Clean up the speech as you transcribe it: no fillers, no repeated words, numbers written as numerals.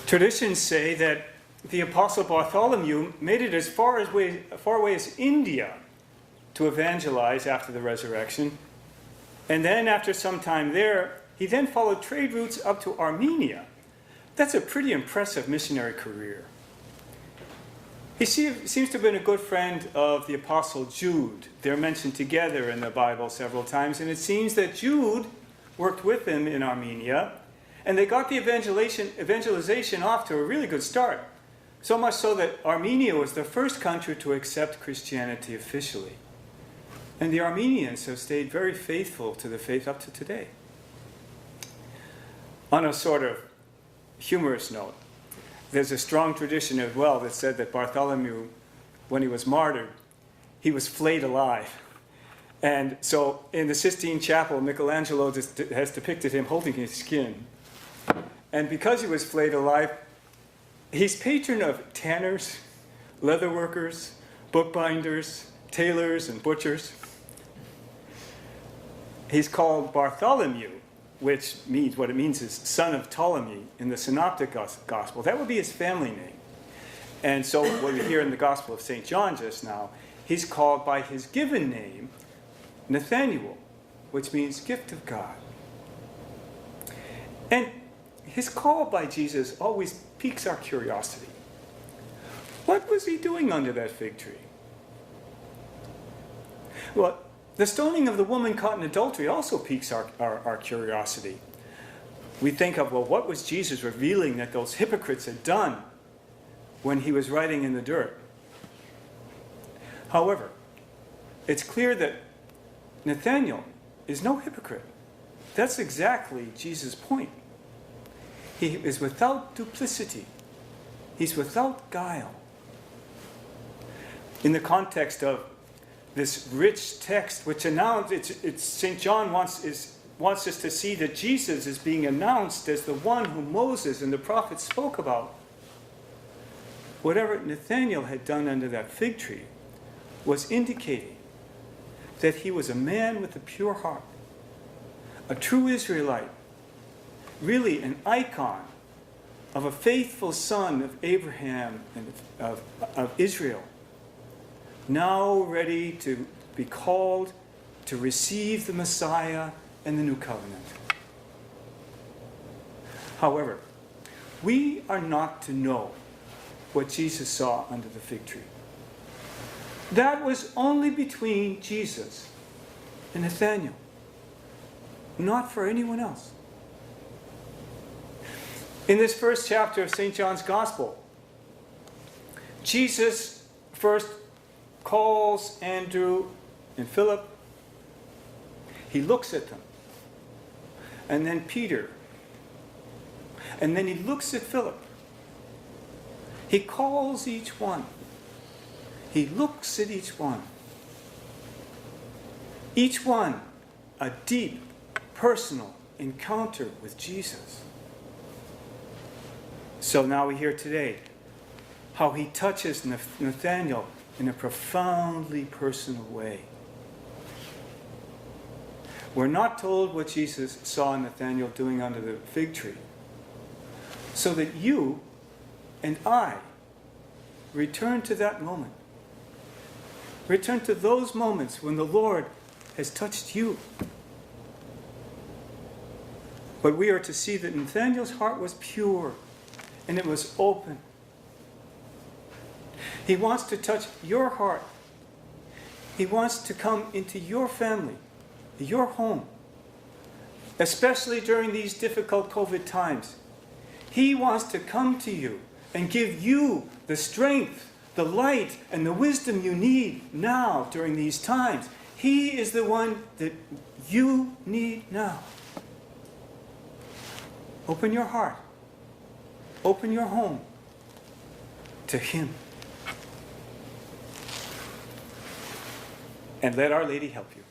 Traditions say that the Apostle Bartholomew made it as far away as India to evangelize after the resurrection. And then after some time there, he then followed trade routes up to Armenia. That's a pretty impressive missionary career. He seems to have been a good friend of the Apostle Jude. They're mentioned together in the Bible several times, and it seems that Jude worked with him in Armenia, and they got the evangelization off to a really good start. So much so that Armenia was the first country to accept Christianity officially. And the Armenians have stayed very faithful to the faith up to today. On a sort of humorous note, there's a strong tradition as well that said that Bartholomew, when he was martyred, he was flayed alive. And so in the Sistine Chapel, Michelangelo has depicted him holding his skin. And because he was flayed alive, he's patron of tanners, leatherworkers, bookbinders, tailors, and butchers. He's called Bartholomew, which means, what it means is son of Ptolemy in the Synoptic Gospel. That would be his family name. And so what we hear in the Gospel of St. John just now, he's called by his given name, Nathaniel, which means gift of God. And his call by Jesus always piques our curiosity. What was he doing under that fig tree? Well, the stoning of the woman caught in adultery also piques our curiosity. We think of, well, what was Jesus revealing that those hypocrites had done when he was writing in the dirt? However, it's clear that Nathaniel is no hypocrite. That's exactly Jesus' point. He is without duplicity. He's without guile. In the context of this rich text, which announced, St. John wants us to see that Jesus is being announced as the one whom Moses and the prophets spoke about. Whatever Nathanael had done under that fig tree was indicating that he was a man with a pure heart, a true Israelite, really an icon of a faithful son of Abraham and of Israel, now ready to be called to receive the Messiah and the new covenant. However, we are not to know what Jesus saw under the fig tree. That was only between Jesus and Nathanael, not for anyone else. In this first chapter of St. John's Gospel, Jesus first calls Andrew and Philip. He looks at them. And then Peter. And then he looks at Philip. He calls each one. He looks at each one. Each one a deep, personal encounter with Jesus. So now we hear today how he touches Nathanael in a profoundly personal way. We're not told what Jesus saw Nathanael doing under the fig tree, so that you and I return to that moment. Return to those moments when the Lord has touched you. But we are to see that Nathanael's heart was pure and it was open. He wants to touch your heart. He wants to come into your family, your home, especially during these difficult COVID times. He wants to come to you and give you the strength, the light, and the wisdom you need now during these times. He is the one that you need now. Open your heart. Open your home to him. And let Our Lady help you.